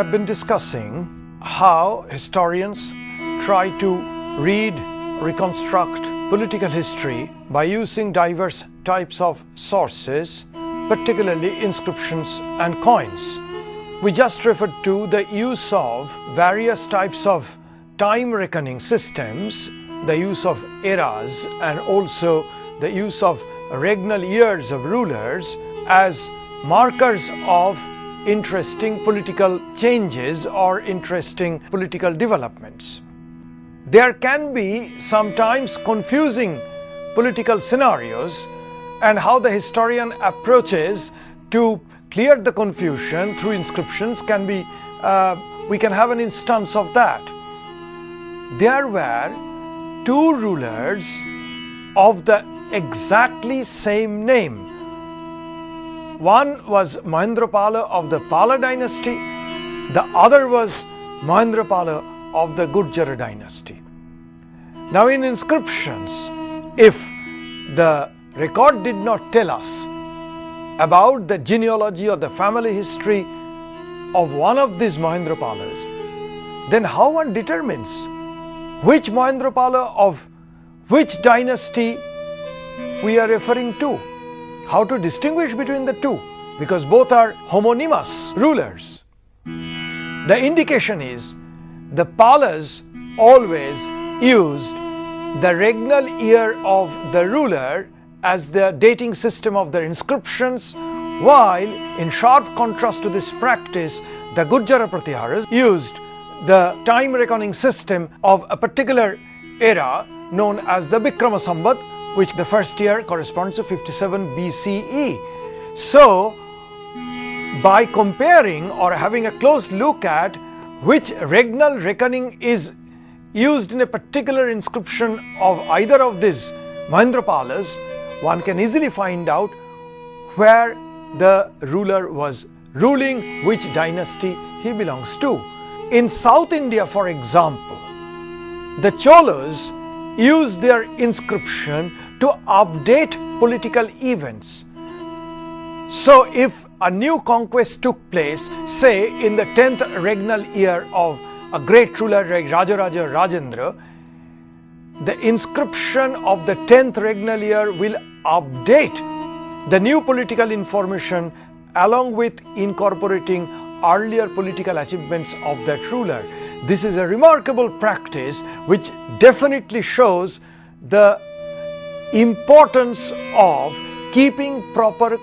have been discussing how historians try to read, reconstruct political history by using diverse types of sources, particularly inscriptions and coins. We just referred to the use of various types of time reckoning systems, the use of eras, and also the use of regnal years of rulers as markers of interesting political changes or interesting political developments. There can be sometimes confusing political scenarios, and how the historian approaches to clear the confusion through inscriptions can be, we can have an instance of that. There were two rulers of the exactly same name. One was Mahendrapala of the Pala dynasty, the other was Mahendrapala of the Gurjara dynasty. Now in inscriptions, if the record did not tell us about the genealogy or the family history of one of these Mahendrapalas, then how one determines which Mahendrapala of which dynasty we are referring to? How to distinguish between the two? Because both are homonymous rulers. The indication is the Palas always used the regnal year of the ruler as the dating system of their inscriptions, while in sharp contrast to this practice, the Gurjara Pratiharas used the time reckoning system of a particular era known as the Vikrama Samvat, which the first year corresponds to 57 BCE. So, by comparing or having a close look at which regnal reckoning is used in a particular inscription of either of these Mahendrapalas, one can easily find out where the ruler was ruling, which dynasty he belongs to. In South India, for example, the Cholas used their inscription to update political events. So if a new conquest took place, say in the 10th regnal year of a great ruler like Rajaraja Rajendra, the inscription of the 10th regnal year will update the new political information along with incorporating earlier political achievements of that ruler. This is a remarkable practice which definitely shows the importance of keeping proper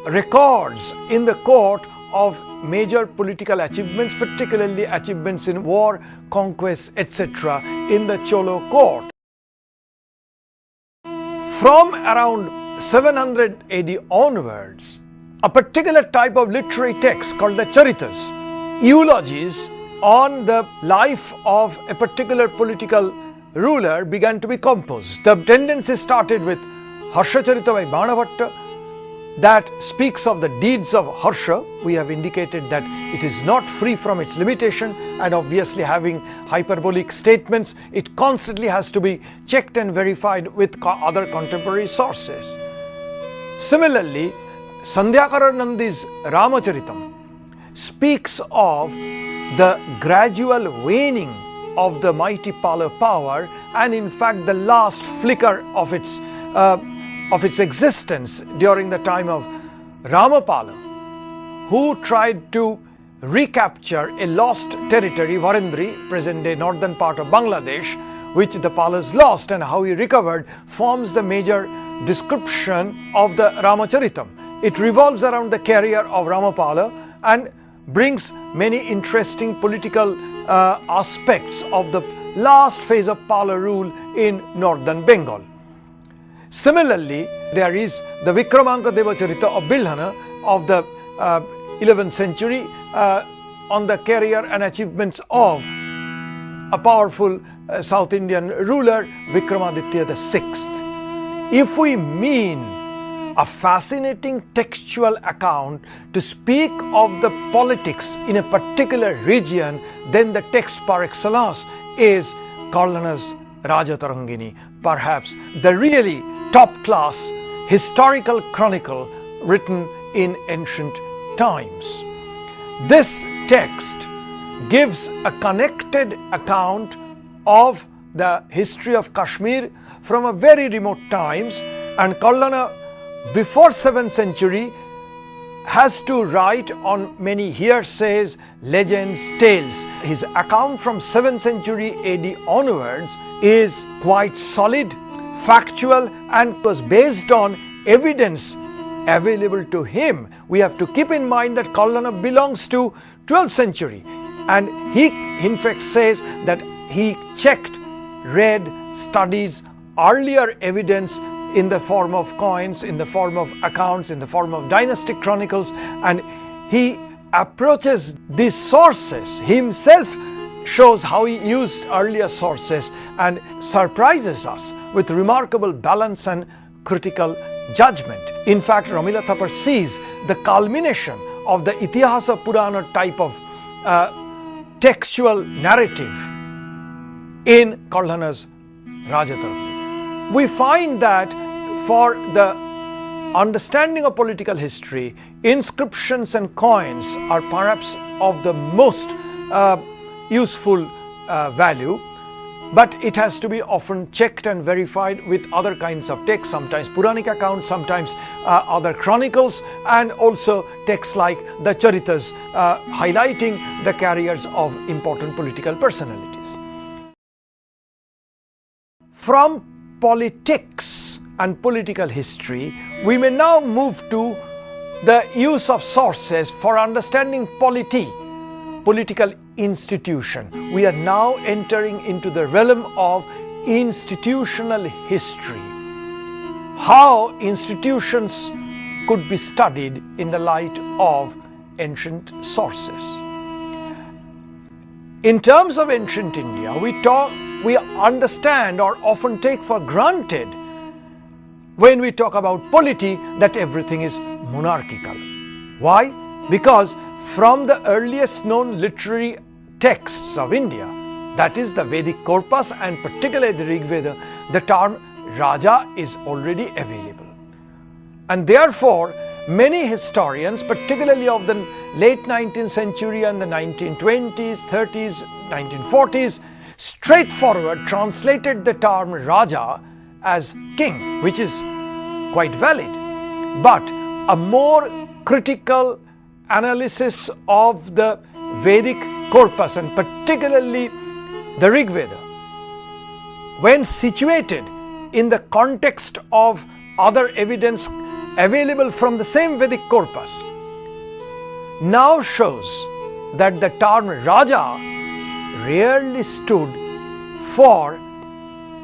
records in the court of major political achievements, particularly achievements in war, conquest, etc. in the Cholo court. From around 700 AD onwards, a particular type of literary text called the Charitas, eulogies on the life of a particular political ruler, began to be composed. The tendency started with Harshacharita by Banabhatta, that speaks of the deeds of Harsha. We have indicated that it is not free from its limitation, and obviously having hyperbolic statements, it constantly has to be checked and verified with other contemporary sources. Similarly, Sandhyakara Nandi's Ramacharitam speaks of the gradual waning of the mighty Pala power, and in fact the last flicker of its existence during the time of Ramapala, who tried to recapture a lost territory, Varendri, present-day northern part of Bangladesh, which the Palas lost, and how he recovered forms the major description of the Ramacharitam. It revolves around the career of Ramapala and brings many interesting political aspects of the last phase of Pala rule in northern Bengal. Similarly, there is the Vikramanka Devacharita of Bildhana of the 11th century on the career and achievements of a powerful South Indian ruler, Vikramaditya VI. If we mean a fascinating textual account to speak of the politics in a particular region, then the text par excellence is Karlana's Rajatarangini, perhaps the really top-class historical chronicle written in ancient times. This text gives a connected account of the history of Kashmir from a very remote times, and Kallana before 7th century has to write on many hearsays, legends, tales. His account from 7th century AD onwards is quite solid, factual, and was based on evidence available to him. We have to keep in mind that Kallana belongs to 12th century, and he in fact says that he checked, read, studies earlier evidence in the form of coins, in the form of accounts, in the form of dynastic chronicles, and he approaches these sources himself, shows how he used earlier sources, and surprises us with remarkable balance and critical judgment. In fact, Ramila Thapar sees the culmination of the Itihasa Purana type of textual narrative in Kallana's Rajatarmani. We find that for the understanding of political history, inscriptions and coins are perhaps of the most useful value, but it has to be often checked and verified with other kinds of texts, sometimes Puranic accounts, sometimes other chronicles, and also texts like the Charitas highlighting the careers of important political personalities. From politics and political history, we may now move to the use of sources for understanding polity, political institution. We are now entering into the realm of institutional history. How institutions could be studied in the light of ancient sources. In terms of ancient India, we understand or often take for granted when we talk about polity that everything is monarchical. Why? Because from the earliest known literary texts of India, that is the Vedic corpus and particularly the Rig Veda, the term Raja is already available. And therefore, many historians, particularly of the late 19th century and the 1920s, 30s, 1940s, straightforward translated the term Raja as king, which is quite valid. But a more critical analysis of the Vedic corpus and particularly the Rig Veda, when situated in the context of other evidence available from the same Vedic corpus, now shows that the term Raja rarely stood for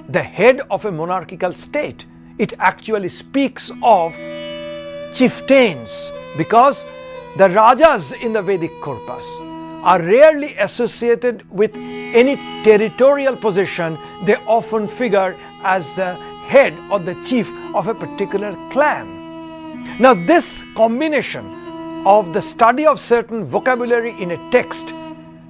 the head of a monarchical state. It actually speaks of chieftains, because the Rajas in the Vedic corpus are rarely associated with any territorial position. They often figure as the head or the chief of a particular clan. Now, this combination of the study of certain vocabulary in a text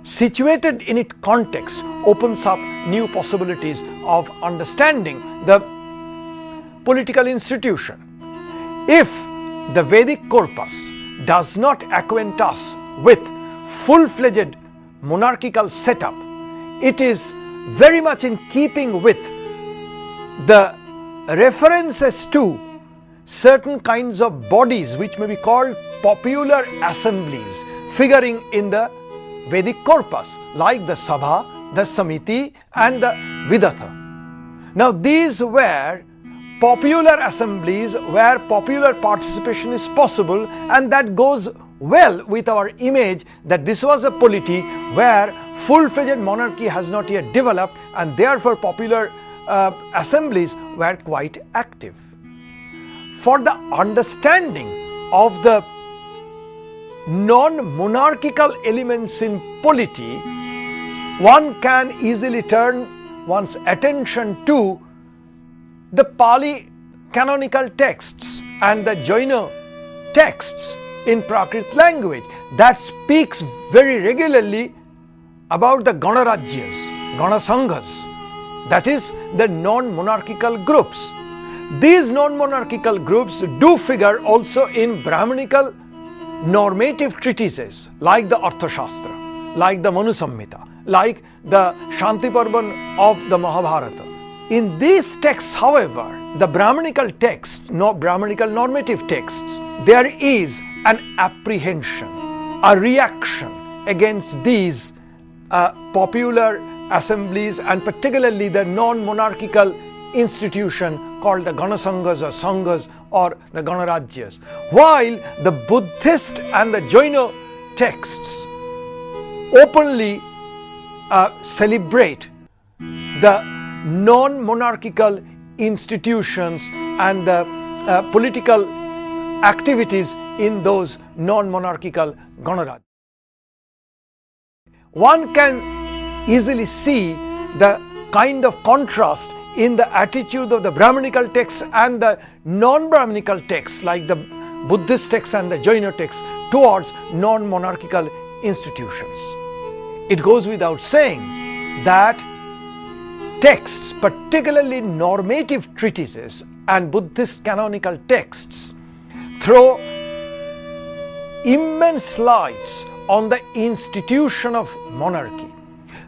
situated in its context opens up new possibilities of understanding the political institution. If the Vedic corpus does not acquaint us with full-fledged monarchical setup, it is very much in keeping with the references to certain kinds of bodies which may be called popular assemblies figuring in the Vedic corpus, like the Sabha, the Samiti and the Vidatha. Now, these were popular assemblies where popular participation is possible, and that goes well with our image that this was a polity where full-fledged monarchy has not yet developed, and therefore popular assemblies were quite active. For the understanding of the non-monarchical elements in polity, one can easily turn one's attention to the Pali canonical texts and the Jaina texts in Prakrit language that speaks very regularly about the Ganarajyas, Ganasanghas, that is the non-monarchical groups. These non-monarchical groups do figure also in Brahmanical normative treatises like the Arthashastra. like the Manu Samhita, like the Shanti Parvan of the Mahabharata. In these texts, however, the Brahmanical texts, Brahmanical normative texts, there is an apprehension, a reaction against these popular assemblies, and particularly the non-monarchical institution called the Ganasanghas or Sanghas or the Ganarajyas. While the Buddhist and the Jaina texts openly celebrate the non-monarchical institutions and the political activities in those non-monarchical Ganarajyas. One can easily see the kind of contrast in the attitude of the Brahmanical texts and the non-Brahmanical texts like the Buddhist texts and the Jaina texts towards non-monarchical institutions. It goes without saying that texts, particularly normative treatises and Buddhist canonical texts, throw immense lights on the institution of monarchy.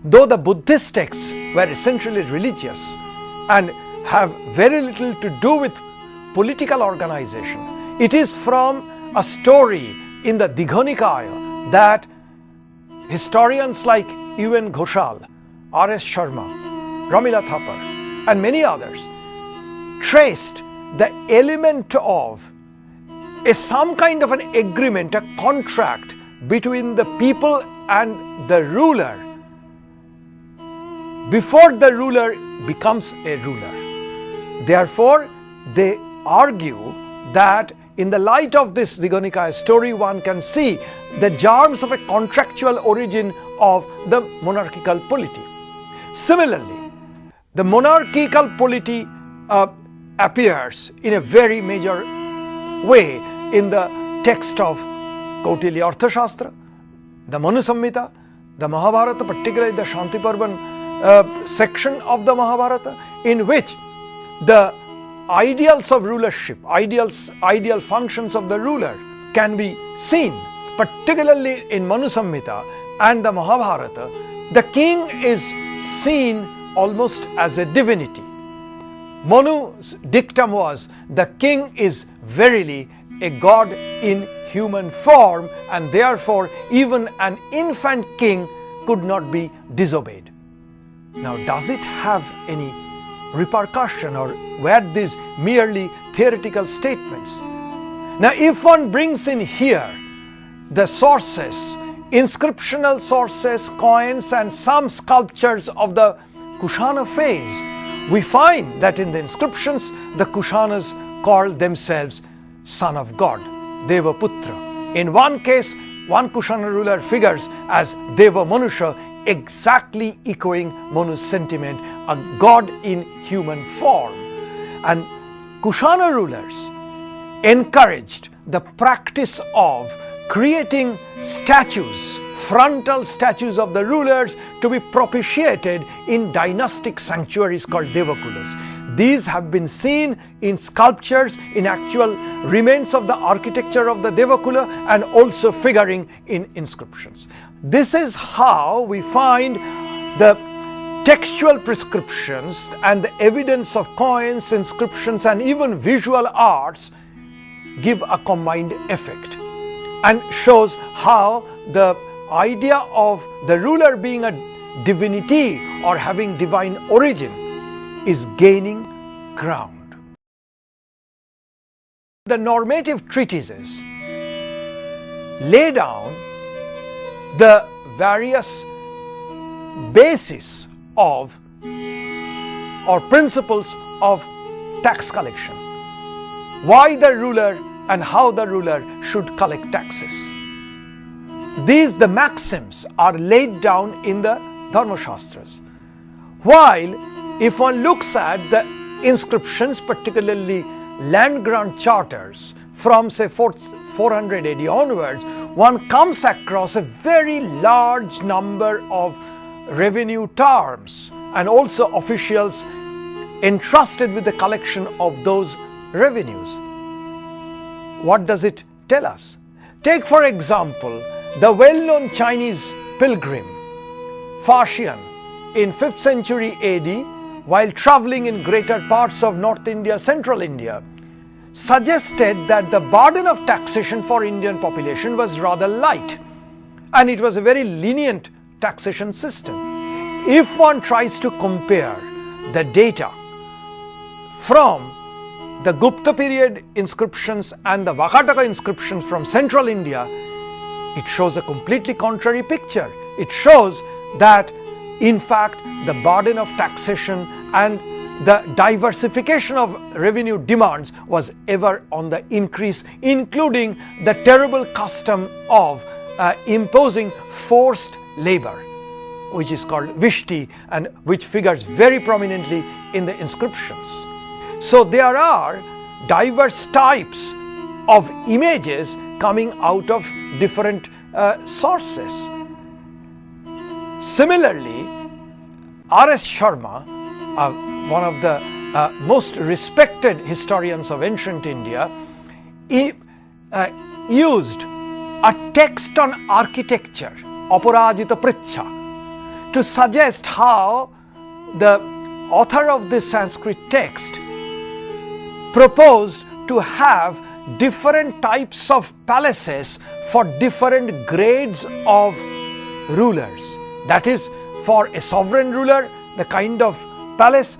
Though the Buddhist texts were essentially religious and have very little to do with political organization, it is from a story in the Digha Nikaya that historians like U.N. Ghoshal, R.S. Sharma, Ramila Thapar and many others traced the element of some kind of an agreement, a contract between the people and the ruler before the ruler becomes a ruler. Therefore, they argue that in the light of this Digha Nikaya story, one can see the germs of a contractual origin of the monarchical polity. Similarly, the monarchical polity appears in a very major way in the text of Kautilya Arthashastra, the Manu Samhita, the Mahabharata, particularly the Shanti Parvan section of the Mahabharata, in which the ideals of rulership, ideal functions of the ruler can be seen. Particularly in Manu Samhita and the Mahabharata, the king is seen almost as a divinity. Manu's dictum was, the king is verily a god in human form, and therefore even an infant king could not be disobeyed. Now, does it have any repercussion, or were these merely theoretical statements? Now, if one brings in here the sources, inscriptional sources, coins and some sculptures of the Kushana phase, we find that in the inscriptions the Kushanas called themselves son of God, Devaputra. In one case, one Kushana ruler figures as Deva Manusha, exactly echoing Manu's sentiment, a god in human form. And Kushana rulers encouraged the practice of creating statues, frontal statues of the rulers to be propitiated in dynastic sanctuaries called Devakulas. These have been seen in sculptures, in actual remains of the architecture of the Devakula, and also figuring in inscriptions. This is how we find the textual prescriptions and the evidence of coins, inscriptions and even visual arts give a combined effect, and shows how the idea of the ruler being a divinity or having divine origin is gaining ground. The normative treatises lay down the various bases of or principles of tax collection. Why the ruler and how the ruler should collect taxes. These, the maxims, are laid down in the Dharma Shastras. While if one looks at the inscriptions, particularly land grant charters from say 400 AD onwards, one comes across a very large number of revenue terms and also officials entrusted with the collection of those revenues. What does it tell us? Take for example the well-known Chinese pilgrim, Fashion, in 5th century AD, while traveling in greater parts of North India, Central India, suggested that the burden of taxation for Indian population was rather light, and it was a very lenient taxation system. If one tries to compare the data from the Gupta period inscriptions and the Vakataka inscriptions from Central India, it shows a completely contrary picture. It shows that in fact the burden of taxation and the diversification of revenue demands was ever on the increase, including the terrible custom of imposing forced labor, which is called Vishti and which figures very prominently in the inscriptions. So there are diverse types of images coming out of different sources. Similarly, R.S. Sharma, one of the most respected historians of ancient India, used a text on architecture, Aparajita Pricha, to suggest how the author of this Sanskrit text proposed to have different types of palaces for different grades of rulers. That is, for a sovereign ruler, the kind of palace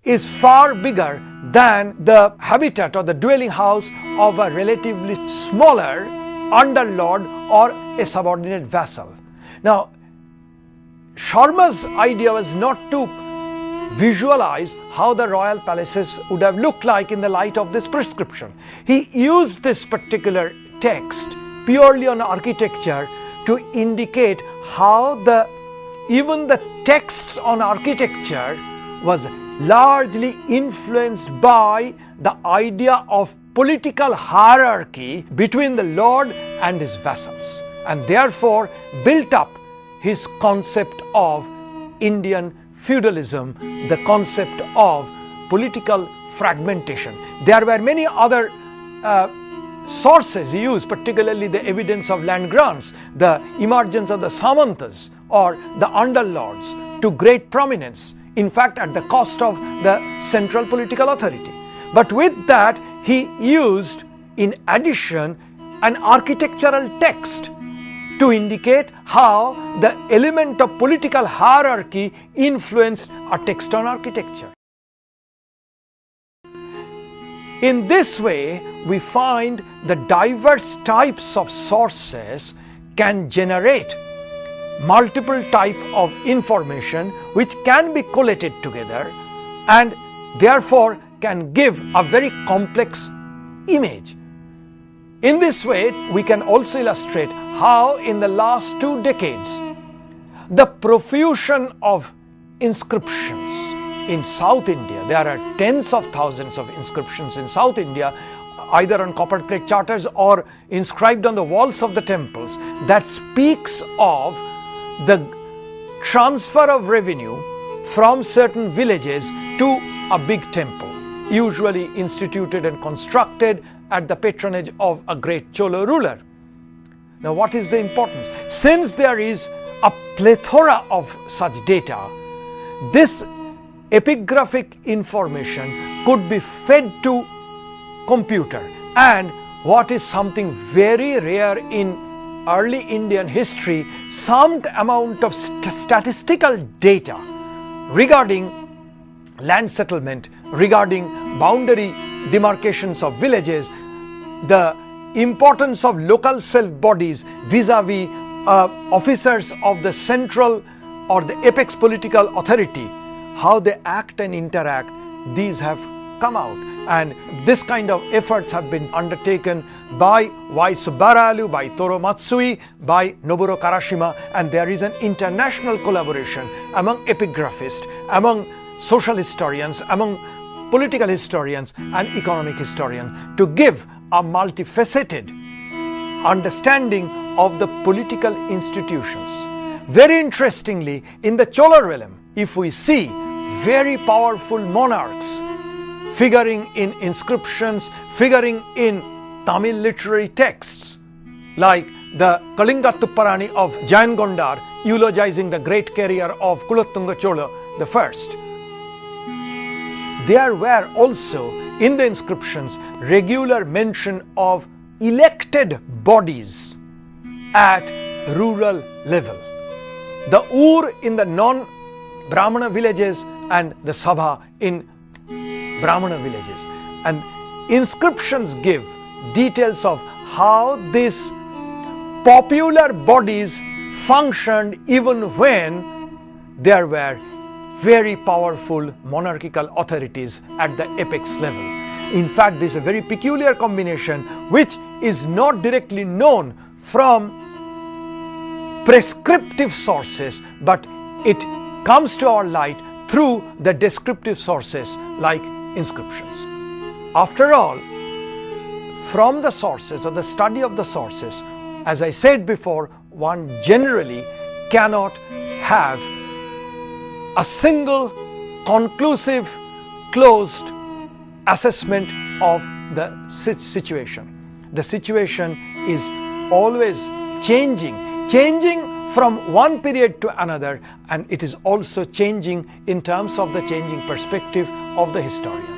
is far bigger than the habitat or the dwelling house of a relatively smaller underlord or a subordinate vassal. Now, Sharma's idea was not to visualize how the royal palaces would have looked like in the light of this prescription. He used this particular text purely on architecture to indicate how even the texts on architecture was largely influenced by the idea of political hierarchy between the lord and his vassals, and therefore built up his concept of Indian feudalism, the concept of political fragmentation. There were many other sources he used, particularly the evidence of land grants, the emergence of the Samantas or the underlords to great prominence, in fact at the cost of the central political authority. But with that, he used in addition an architectural text to indicate how the element of political hierarchy influenced a text on architecture. In this way, we find the diverse types of sources can generate multiple types of information which can be collated together and therefore can give a very complex image. In this way, we can also illustrate how in the last 2 decades, the profusion of inscriptions in South India, there are tens of thousands of inscriptions in South India, either on copper plate charters or inscribed on the walls of the temples, that speaks of the transfer of revenue from certain villages to a big temple, usually instituted and constructed at the patronage of a great Cholo ruler. Now, what is the importance? Since there is a plethora of such data, this epigraphic information could be fed to computer, and what is something very rare in early Indian history, some amount of statistical data regarding land settlement, regarding boundary demarcations of villages, the importance of local self-bodies vis-a-vis officers of the central or the apex political authority, how they act and interact, these have come out. And this kind of efforts have been undertaken by Y. Subbarayalu, by Toro Matsui, by Noburo Karashima, and there is an international collaboration among epigraphists, among social historians, among political historians and economic historians to give a multifaceted understanding of the political institutions. Very interestingly, in the Chola realm, if we see very powerful monarchs figuring in inscriptions, figuring in Tamil literary texts, like the Kalinga Tupparani of Jayan Gondar eulogizing the great career of Kulothunga Chola I. There were also in the inscriptions regular mention of elected bodies at rural level. The Ur in the non-Brahmana villages and the Sabha in Brahmana villages. And inscriptions give details of how these popular bodies functioned even when there were very powerful monarchical authorities at the apex level. In fact, this is a very peculiar combination which is not directly known from prescriptive sources, but it comes to our light through the descriptive sources like inscriptions. After all, from the sources or the study of the sources, as I said before, one generally cannot have a single conclusive closed assessment of the situation. The situation is always changing from one period to another, and it is also changing in terms of the changing perspective of the historian.